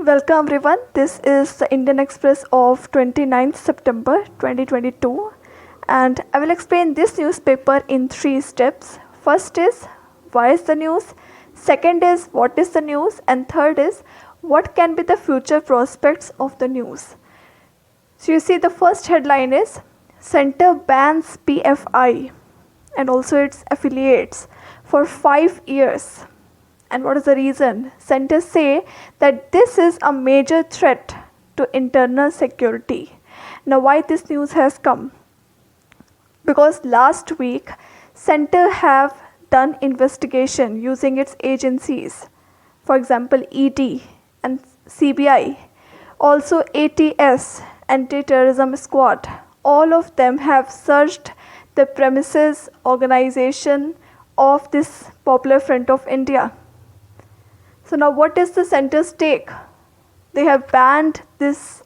Welcome everyone. This is the Indian Express of 29th September 2022 and I will explain this newspaper in 3 steps. First is why is the news, second is what is the news, and third is what can be the future prospects of the news. So you see the first headline is Centre bans PFI and also its affiliates for 5 years. And what is the reason? Centers say that this is a major threat to internal security. Now why this news has come? Because last week Center have done investigation using its agencies. For example, ED and CBI, also ATS, Anti-Terrorism Squad. All of them have searched the premises, organization of this Popular Front of India. So now what is the center's take? They have banned this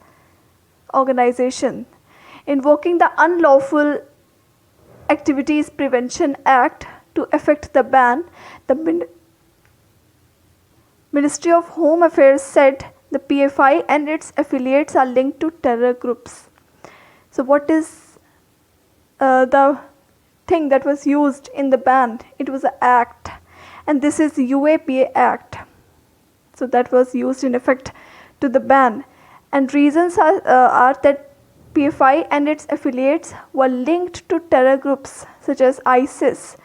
organization. Invoking the Unlawful Activities Prevention Act to effect the ban, the Ministry of Home Affairs said the PFI and its affiliates are linked to terror groups. So what is the thing that was used in the ban? It was an act, and this is UAPA Act. So that was used in effect to the ban, and reasons are that PFI and its affiliates were linked to terror groups such as ISIS,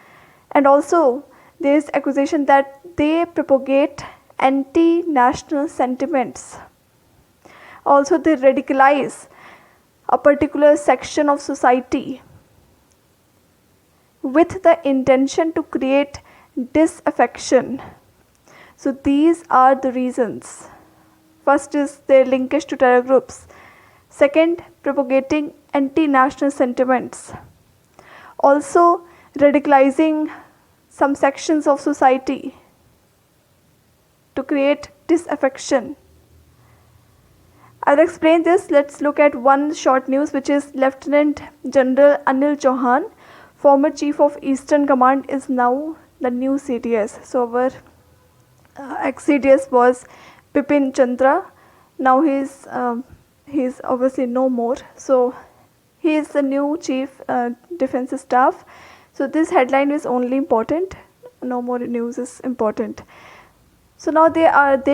and also there is accusation that they propagate anti-national sentiments. Also they radicalize a particular section of society with the intention to create disaffection. So these are the reasons. First is their linkage to terror groups. Second, propagating anti-national sentiments. Also radicalizing some sections of society to create disaffection. I'll explain this. Let's look at one short news, which is Lieutenant General Anil Chauhan, former Chief of Eastern Command, is now the new CDS. So our ex-CDS was Bipin Chandra. Now he's obviously no more. So he is the new Chief Defence Staff. So this headline is only important. No more news is important. So now they have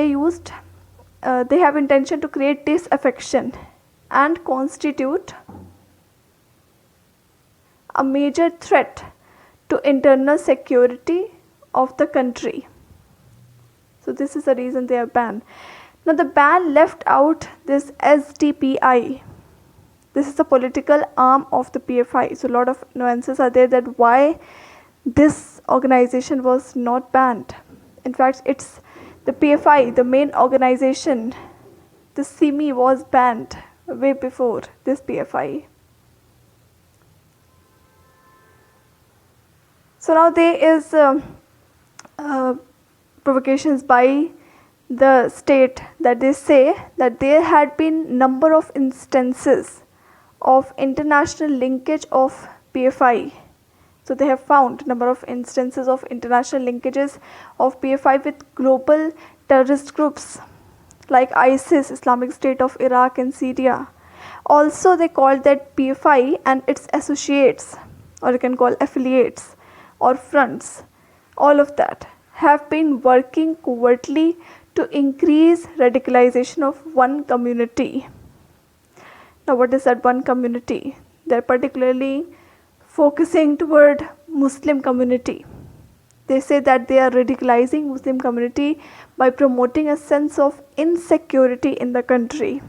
intention to create disaffection and constitute a major threat to internal security of the country. So this is the reason they are banned. Now the ban left out this SDPI. This is the political arm of the PFI. So a lot of nuances are there that why this organization was not banned. In fact, it's the PFI, the main organization. The SIMI was banned way before this PFI. So now there is provocations by the state that they say that there had been number of instances of international linkage of PFI. So they have found number of instances of international linkages of PFI with global terrorist groups like ISIS, Islamic State of Iraq and Syria. Also they called that PFI and its associates, or you can call affiliates or fronts, all of that have been working covertly to increase radicalization of one community. Now what is that one community? They are particularly focusing toward Muslim community. They say that they are radicalizing Muslim community by promoting a sense of insecurity in the country.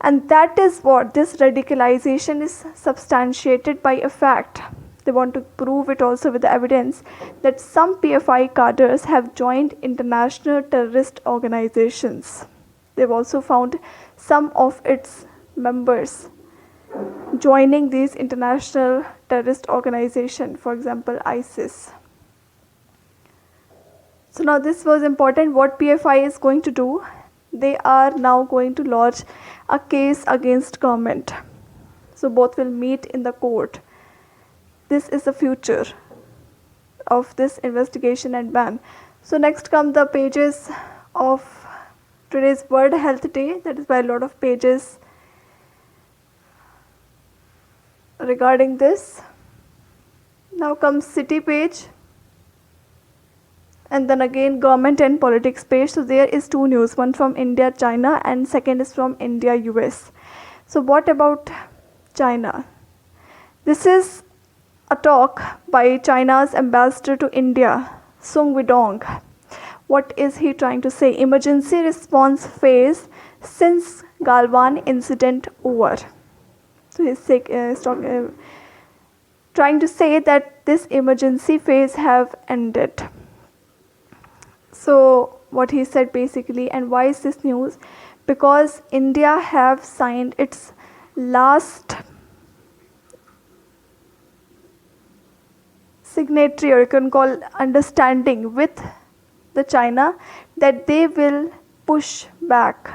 And that is what this radicalization is substantiated by a fact. They want to prove it also with the evidence that some PFI cadres have joined international terrorist organizations. They've also found some of its members joining these international terrorist organizations, for example ISIS. So now this was important. What PFI is going to do? They are now going to lodge a case against government. So both will meet in the court. This is the future of this investigation and ban. So next come the pages of Today is World Health Day. That is why a lot of pages regarding this. Now comes city page, and then again government and politics page. So there is two news, one from India, China, and second is from India, US. So what about China? This is a talk by China's ambassador to India, Sung Widong. What is he trying to say? Emergency response phase since Galwan incident over. So he's trying to say that this emergency phase have ended. So what he said basically, and why is this news? Because India have signed its last signatory, or you can call understanding, with the China that they will push back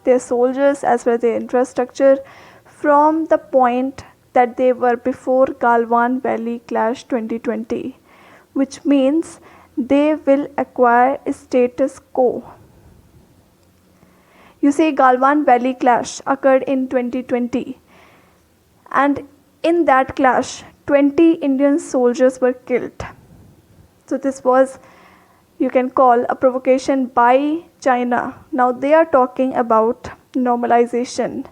their soldiers as well as their infrastructure from the point that they were before Galwan Valley clash 2020, which means they will acquire a status quo. You see, Galwan Valley clash occurred in 2020, and in that clash 20 Indian soldiers were killed. So this was, you can call, a provocation by China. Now they are talking about normalization.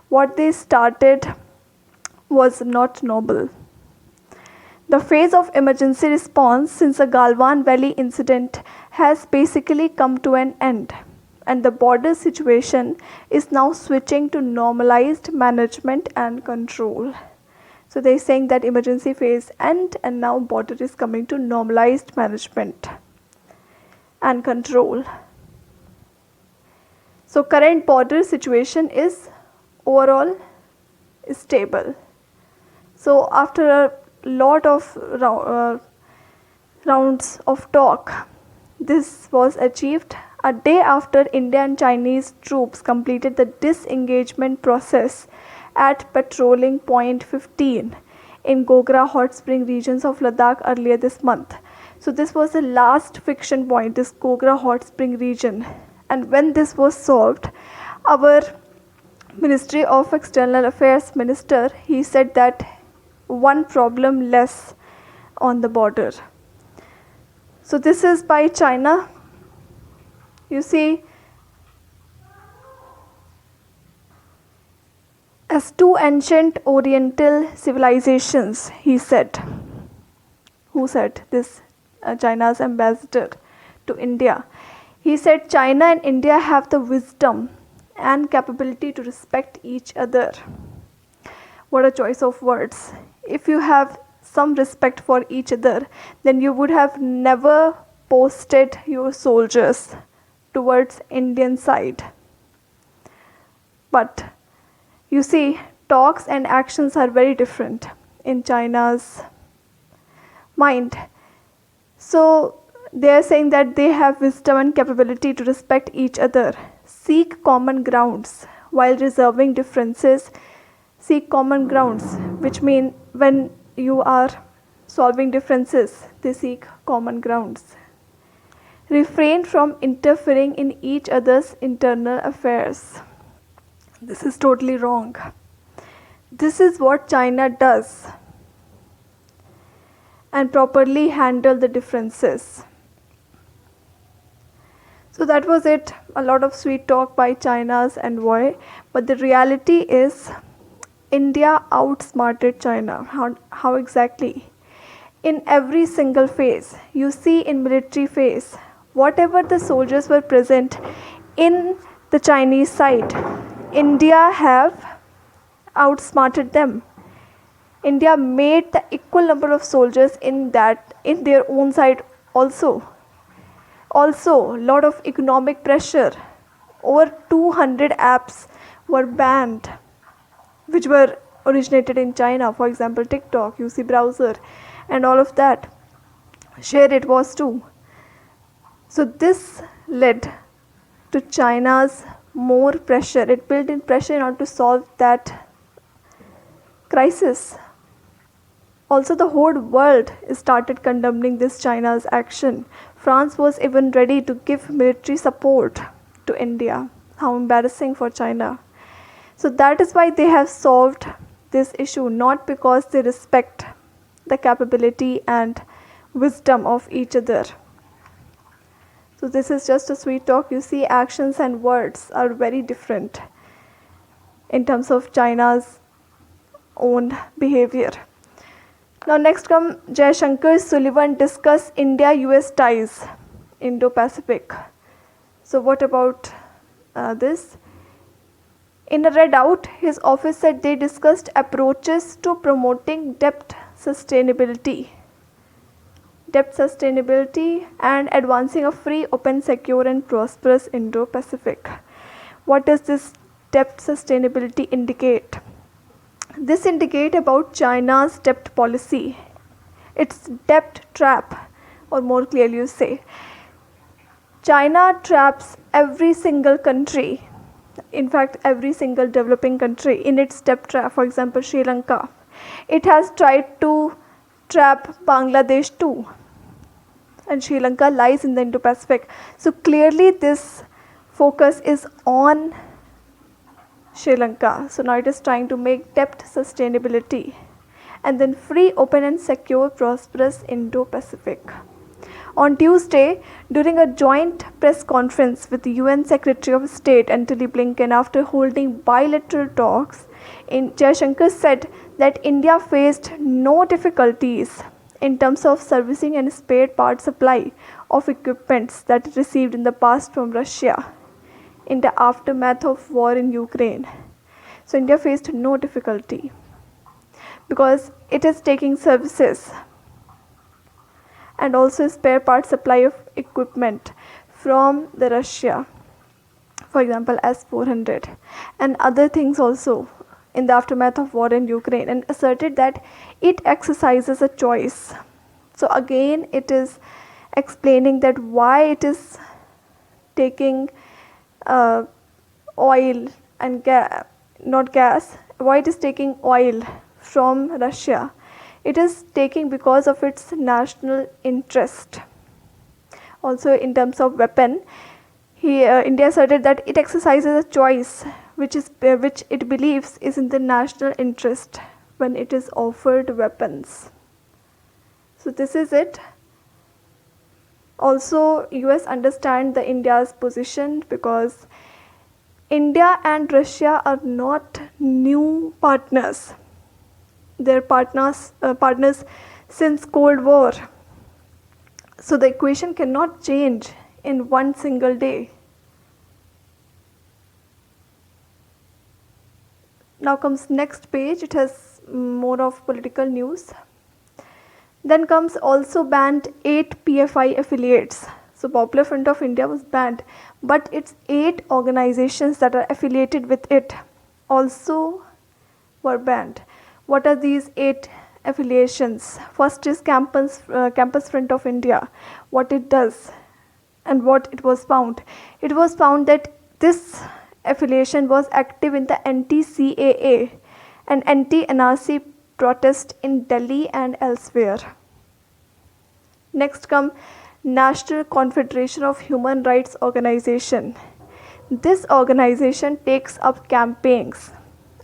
What they started was not noble. The phase of emergency response since the Galwan Valley incident has basically come to an end, and the border situation is now switching to normalized management and control. So they're saying that emergency phase end, and now border is coming to normalized management and control. So current border situation is overall stable. So after a lot of rounds of talk, this was achieved a day after India and Chinese troops completed the disengagement process at patrolling point 15 in Gogra hot spring regions of Ladakh earlier this month. So this was the last friction point, this Gogra hot spring region. And when this was solved, our Ministry of External Affairs Minister, he said that one problem less on the border. So this is by China. You see, as two ancient oriental civilizations, he said. Who said this? China's ambassador to India. He said China and India have the wisdom and capability to respect each other. What a choice of words. If you have some respect for each other, then you would have never posted your soldiers towards Indian side. But you see, talks and actions are very different in China's mind. So they are saying that they have wisdom and capability to respect each other, seek common grounds while resolving differences. Seek common grounds, which mean when you are solving differences, they seek common grounds. Refrain from interfering in each other's internal affairs. This is totally wrong. This is what China does, and properly handle the differences. So that was it. A lot of sweet talk by China's envoy, but the reality is India outsmarted China. How exactly? In every single phase, you see in military phase, whatever the soldiers were present in the Chinese side, India have outsmarted them. India made the equal number of soldiers in their own side also. Also, lot of economic pressure. Over 200 apps were banned, which were originated in China. For example, TikTok, UC browser, and all of that. Share it was too. So this led to China's more pressure. It built in pressure in order to solve that crisis. Also, the whole world started condemning this China's action. France was even ready to give military support to India. How embarrassing for China. So that is why they have solved this issue, not because they respect the capability and wisdom of each other. So this is just a sweet talk. You see, actions and words are very different in terms of China's own behavior. Now next come Jaishankar Sullivan discuss India-US ties, Indo-Pacific. So what about this? In a readout, his office said they discussed approaches to promoting debt sustainability and advancing a free, open, secure and prosperous Indo-Pacific. What does this debt sustainability indicate? This indicates about China's debt policy, its debt trap, or more clearly you say, China traps every single country, in fact every single developing country in its debt trap. For example, Sri Lanka. It has tried to trap Bangladesh too, and Sri Lanka lies in the Indo-Pacific. So clearly this focus is on Sri Lanka. So now it is trying to make debt sustainability and then free, open and secure, prosperous Indo-Pacific. On Tuesday, during a joint press conference with the UN Secretary of State Antony Blinken after holding bilateral talks, Jaishankar said that India faced no difficulties in terms of servicing and spare part supply of equipments that it received in the past from Russia in the aftermath of war in Ukraine. So India faced no difficulty because it is taking services and also spare part supply of equipment from the Russia, for example S-400 and other things also in the aftermath of war in Ukraine, and asserted that it exercises a choice. So again it is explaining that why it is taking oil and not gas, why it is taking oil from Russia. It is taking because of its national interest. Also in terms of weapon, India asserted that it exercises a choice which it believes is in the national interest when it is offered weapons. So this is it. Also US understand the India's position because India and Russia are not new partners. They're partners since Cold War. So the equation cannot change in one single day. Now comes next page. It has more of political news. Then comes also banned 8 PFI affiliates. So Popular Front of India was banned, but its 8 organizations that are affiliated with it also were banned. What are these 8 affiliations? First is Campus Front of India. What it does and what it was found. It was found that this affiliation was active in the anti-CAA and anti-NRC protest in Delhi and elsewhere. Next come National Confederation of Human Rights Organization. This organization takes up campaigns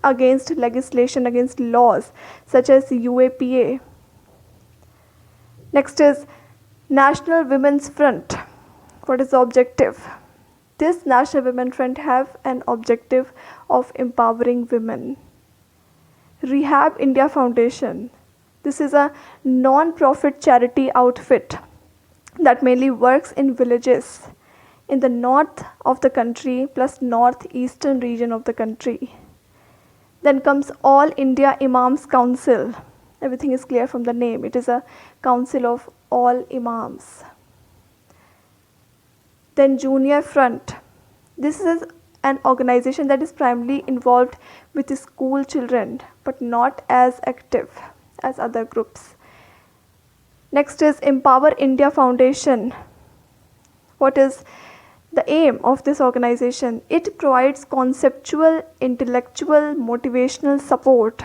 against legislation, against laws such as UAPA. Next is National Women's Front. What is the objective? This National Women's Front have an objective of empowering women. Rehab India Foundation. This is a non-profit charity outfit that mainly works in villages in the north of the country plus northeastern region of the country. Then comes All India Imams Council. Everything is clear from the name. It is a council of all imams. Then Junior Front. This is an organization that is primarily involved with the school children but not as active as other groups. Next is Empower India Foundation. What is the aim of this organization? It provides conceptual, intellectual, motivational support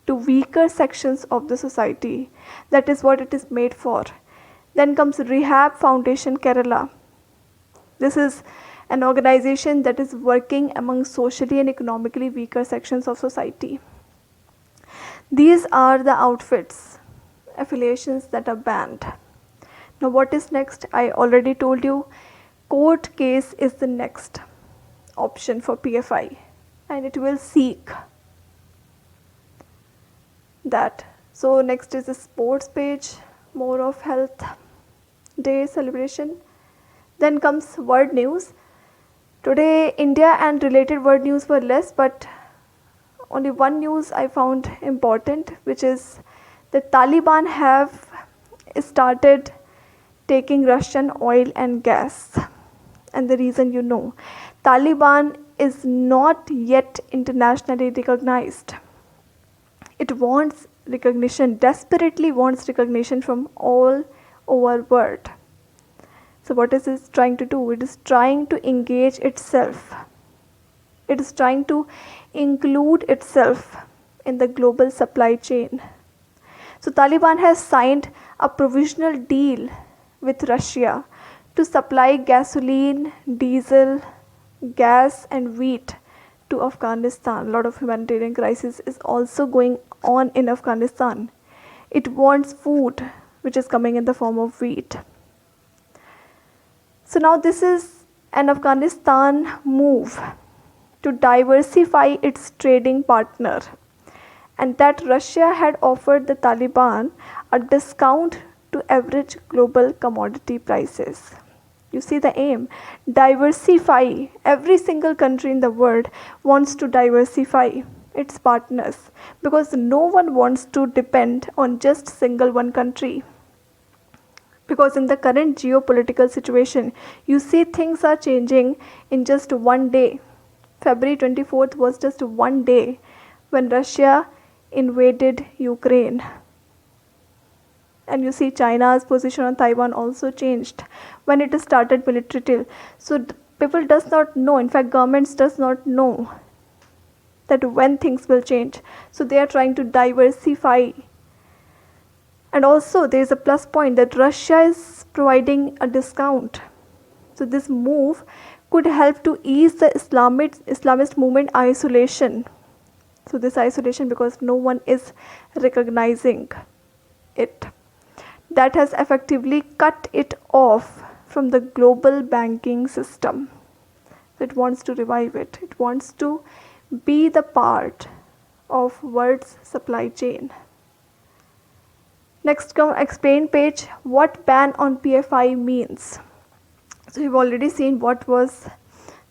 to weaker sections of the society. That is what it is made for. Then comes Rehab Foundation Kerala. This is an organization that is working among socially and economically weaker sections of society. These are the outfits, affiliations that are banned. Now, what is next? I already told you, court case is the next option for PFI, and it will seek that. So, next is the sports page, more of health day celebration. Then comes world news. Today, India and related world news were less, but only one news I found important, which is the Taliban have started taking Russian oil and gas. And the reason you know, Taliban is not yet internationally recognized. It wants recognition, desperately wants recognition from all over world. So what is it trying to do? It is trying to engage itself. It is trying to include itself in the global supply chain. So Taliban has signed a provisional deal with Russia to supply gasoline, diesel, gas and wheat to Afghanistan. A lot of humanitarian crisis is also going on in Afghanistan. It wants food which is coming in the form of wheat. So now this is an Afghanistan move to diversify its trading partner, and that Russia had offered the Taliban a discount to average global commodity prices. You see the aim, diversify. Every single country in the world wants to diversify its partners because no one wants to depend on just single one country. Because in the current geopolitical situation, you see things are changing in just one day. February 24th was just one day when Russia invaded Ukraine. And you see China's position on Taiwan also changed when it started military till. So people does not know, in fact governments does not know that when things will change. So they are trying to diversify. And also there is a plus point that Russia is providing a discount. So this move could help to ease the Islamist movement isolation. So this isolation because no one is recognizing it. That has effectively cut it off from the global banking system. It wants to revive it. It wants to be the part of world's supply chain. Next come explain page, what ban on PFI means. So you've already seen what was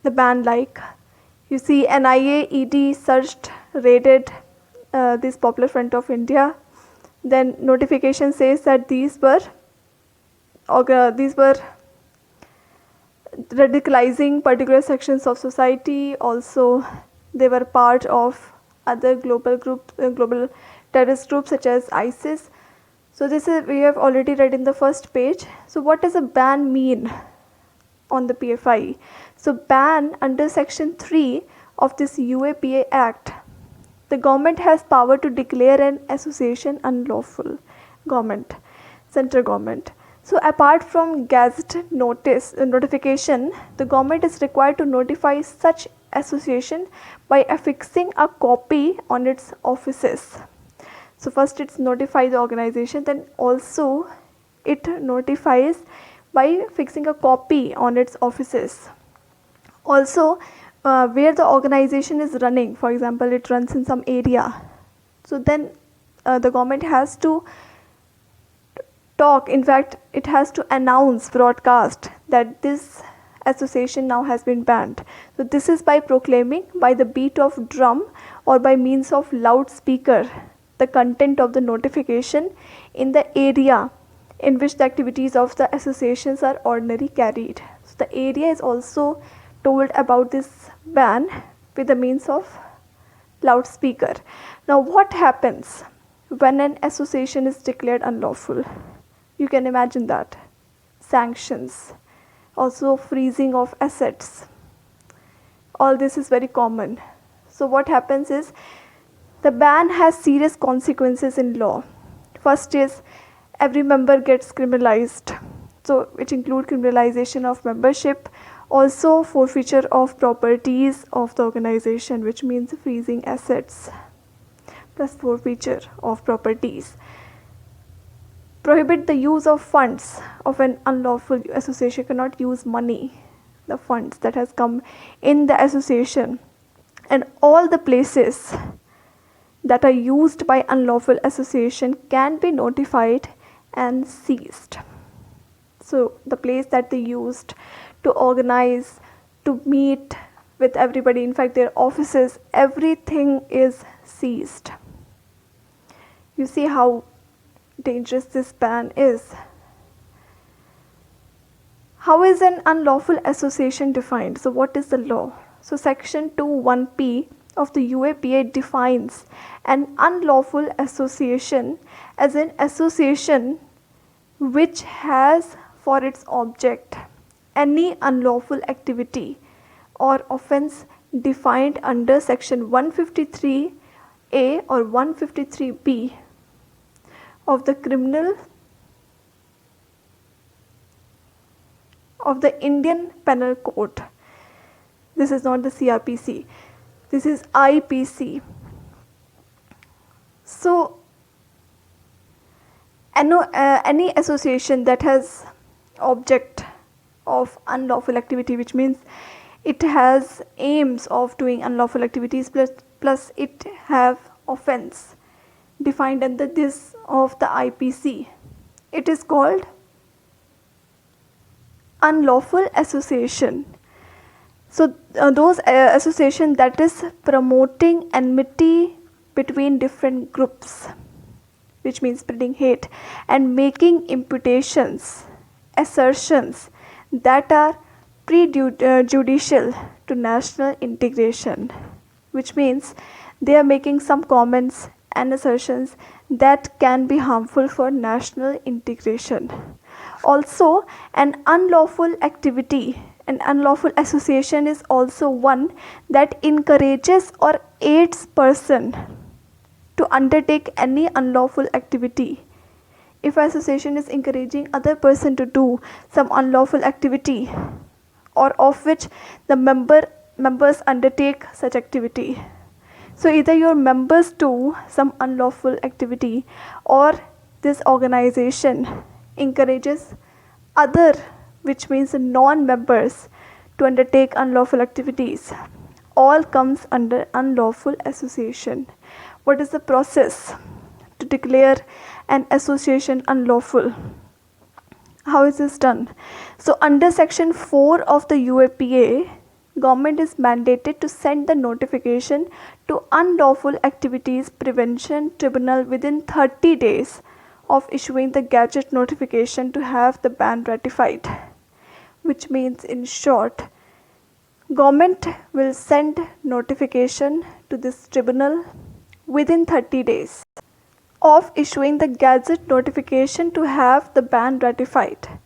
the ban like. You see NIA, ED searched, raided this Popular Front of India. Then notification says that these were radicalizing particular sections of society. Also, they were part of other global terrorist groups such as ISIS. So this is we have already read in the first page. So what does a ban mean on the PFI? So ban under section 3 of this UAPA Act, the government has power to declare an association unlawful. Central government. So apart from gazette notification, the government is required to notify such association by affixing a copy on its offices. So first it's notify the organization, then also it notifies by fixing a copy on its offices. Also where the organization is running, for example it runs in some area, so then the government has to talk, in fact it has to announce, broadcast that this association now has been banned. So this is by proclaiming by the beat of drum or by means of loudspeaker the content of the notification in the area in which the activities of the associations are ordinarily carried. So the area is also told about this ban with the means of loudspeaker. Now what happens when an association is declared unlawful? You can imagine that. Sanctions, also freezing of assets. All this is very common. So what happens is the ban has serious consequences in law. First is every member gets criminalized. So which include criminalization of membership, Also forfeiture of properties of the organization, which means freezing assets plus forfeiture of properties. Prohibit the use of funds of an unlawful association. Cannot use money, the funds that has come in the association, and all the places that are used by unlawful association can be notified and seized. So the place that they used to organize, to meet with everybody, in fact their offices, everything is seized. You see how dangerous this ban is. How is an unlawful association defined? So what is the law? So section 2(1)(p) of the UAPA defines an unlawful association as an association which has for its object any unlawful activity or offence defined under section 153A or 153B of the Indian Penal Code. This is not the CRPC. This is IPC. So any association that has object of unlawful activity, which means it has aims of doing unlawful activities, plus it have offence defined under this of the IPC, it is called unlawful association. So those association that is promoting enmity between different groups, which means spreading hate and making imputations, assertions that are prejudicial to national integration, which means they are making some comments and assertions that can be harmful for national integration. Also, an unlawful activity, an unlawful association is also one that encourages or aids person to undertake any unlawful activity. If association is encouraging other person to do some unlawful activity, or of which the members undertake such activity. So either your members do some unlawful activity, or this organization encourages other, which means non-members, to undertake unlawful activities. All comes under unlawful association. What is the process to declare an association unlawful? How is this done? So under section 4 of the UAPA, government is mandated to send the notification to Unlawful Activities Prevention Tribunal within 30 days of issuing the gazette notification to have the ban ratified, which means, in short, government will send notification to this tribunal within 30 days of issuing the gazette notification to have the ban ratified.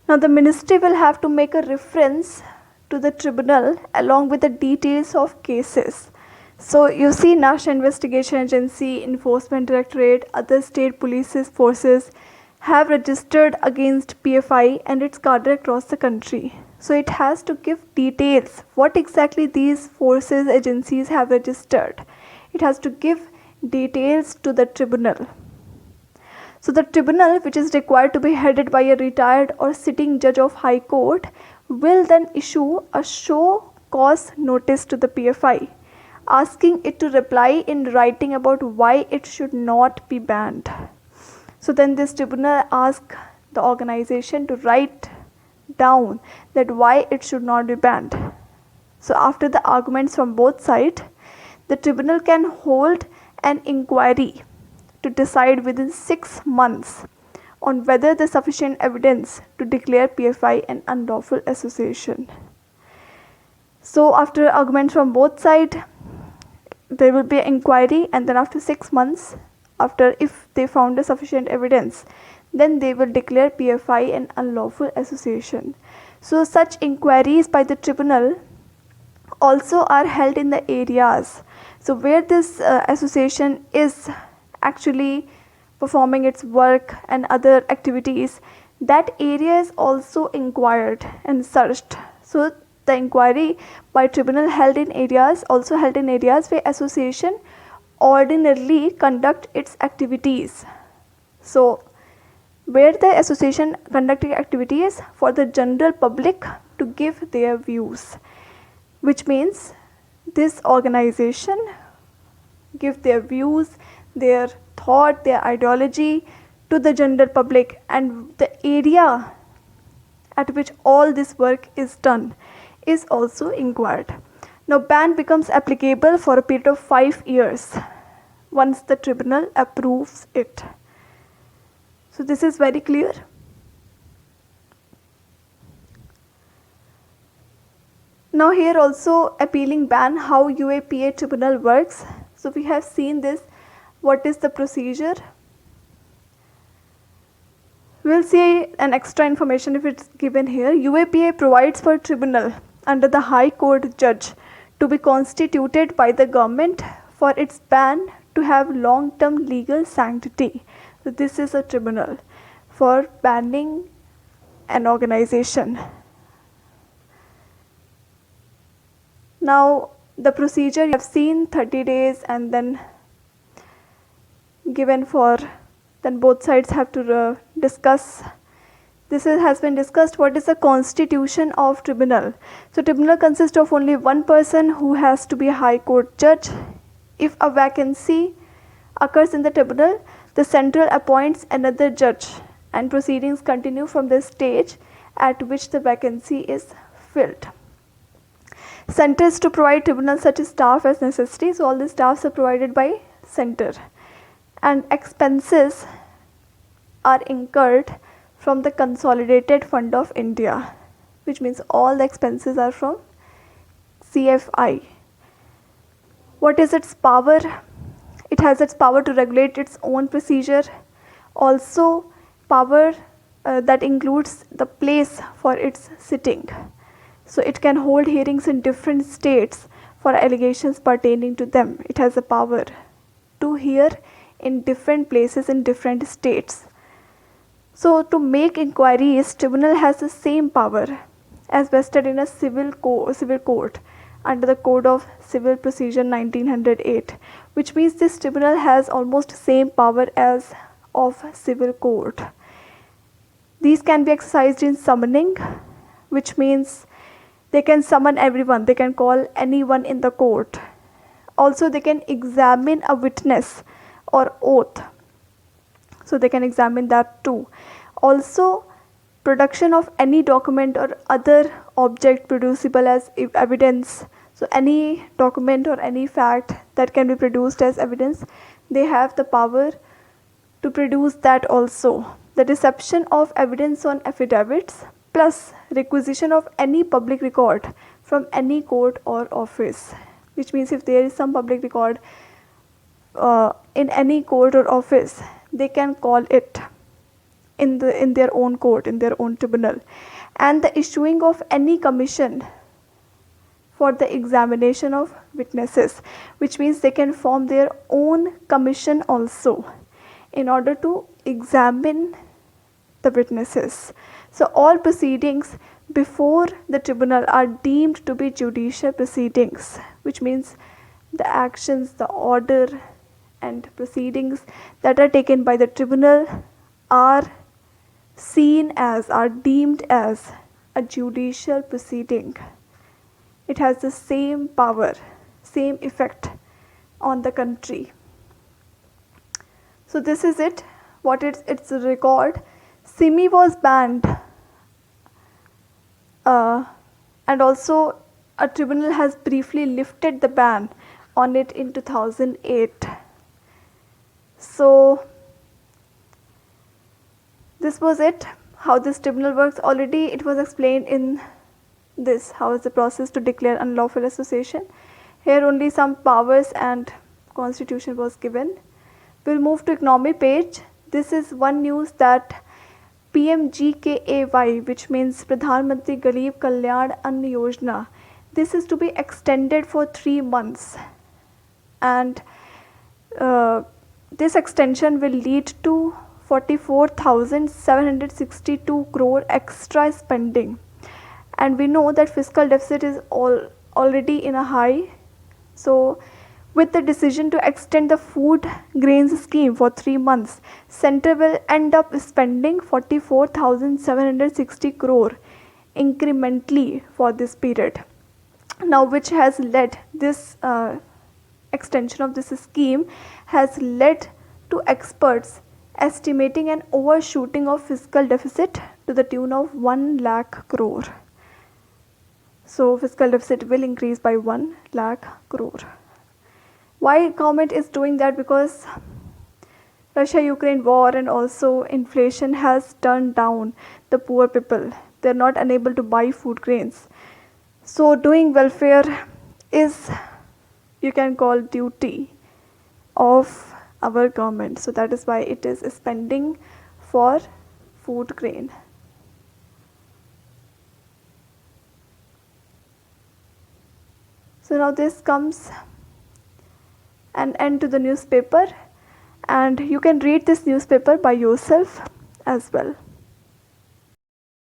Now the ministry will have to make a reference to the tribunal along with the details of cases. So you see, National Investigation Agency, Enforcement Directorate, other state police forces have registered against PFI and its cadre across the country. So it has to give details what exactly these forces agencies have registered. It has to give details to the tribunal. So the tribunal, which is required to be headed by a retired or sitting judge of High Court, will then issue a show cause notice to the PFI, asking it to reply in writing about why it should not be banned. So then this tribunal asks the organization to write down that why it should not be banned. So after the arguments from both sides, the tribunal can hold an inquiry to decide within 6 months on whether there's sufficient evidence to declare PFI an unlawful association. So after arguments from both sides, there will be an inquiry, and then after 6 months, after if they found a sufficient evidence, then they will declare PFI an unlawful association. So such inquiries by the tribunal also are held in the areas. So where this association is actually performing its work and other activities, that area is also inquired and searched. So So the inquiry by tribunal held in areas where association ordinarily conduct its activities. So where the association conducting activities for the general public to give their views, which means this organization give their views, their thought, their ideology to the general public, and the area at which all this work is done is also inquired. Now ban becomes applicable for a period of 5 years once the tribunal approves it. So this is very clear. Now here also appealing ban, how UAPA tribunal works. So we have seen this. What is the procedure? We'll see an extra information if it's given here. UAPA provides for tribunal under the High Court judge to be constituted by the government for its ban to have long-term legal sanctity. So this is a tribunal for banning an organization. Now the procedure you have seen, 30 days and then given for, then both sides have to discuss. This has been discussed. What is the constitution of tribunal? So tribunal consists of only one person who has to be a high court judge. If a vacancy occurs in the tribunal, the central appoints another judge and proceedings continue from the stage at which the vacancy is filled. Center is to provide tribunal such staff as necessary. So all the staffs are provided by center, and expenses are incurred from the Consolidated Fund of India, which means all the expenses are from CFI. What is its power? It has its power to regulate its own procedure. Also power that includes the place for its sitting. So it can hold hearings in different states for allegations pertaining to them. It has the power to hear in different places in different states. So to make inquiries, tribunal has the same power as vested in a civil court under the Code of Civil Procedure 1908, which means this tribunal has almost same power as of civil court. These can be exercised in summoning, which means they can summon everyone, they can call anyone in the court. Also they can examine a witness or oath, so they can examine that too. Also production of any document or other object producible as evidence. So any document or any fact that can be produced as evidence, they have the power to produce that also. The reception of evidence on affidavits plus requisition of any public record from any court or office, which means if there is some public record in any court or office, they can call it in their own court, in their own tribunal. And the issuing of any commission for the examination of witnesses, which means they can form their own commission also in order to examine the witnesses. So all proceedings before the tribunal are deemed to be judicial proceedings, which means the actions, the order and proceedings that are taken by the tribunal are deemed as a judicial proceeding. It has the same power, same effect on the country. So this is it, what its record. Simi was banned and also a tribunal has briefly lifted the ban on it in 2008. So this was it, how this tribunal works. Already it was explained in this, how is the process to declare unlawful association. Here only some powers and constitution was given. We'll move to economy page. This is one news that PMGKAY, which means Pradhan Mantri Garib Kalyan Ann Yojana, this is to be extended for 3 months, and this extension will lead to 44,762 crore extra spending, and we know that fiscal deficit is already in a high. So with the decision to extend the food grains scheme for 3 months, center will end up spending 44,760 crore incrementally for this period. Now, which has led this extension of this scheme has led to experts estimating an overshooting of fiscal deficit to the tune of 1 lakh crore. So fiscal deficit will increase by 1 lakh crore. Why government is doing that? Because Russia-Ukraine war and also inflation has turned down the poor people. They're not unable to buy food grains. So doing welfare is, you can call, duty of our government. So that is why it is spending for food grain. So now this comes an end to the newspaper, and you can read this newspaper by yourself as well.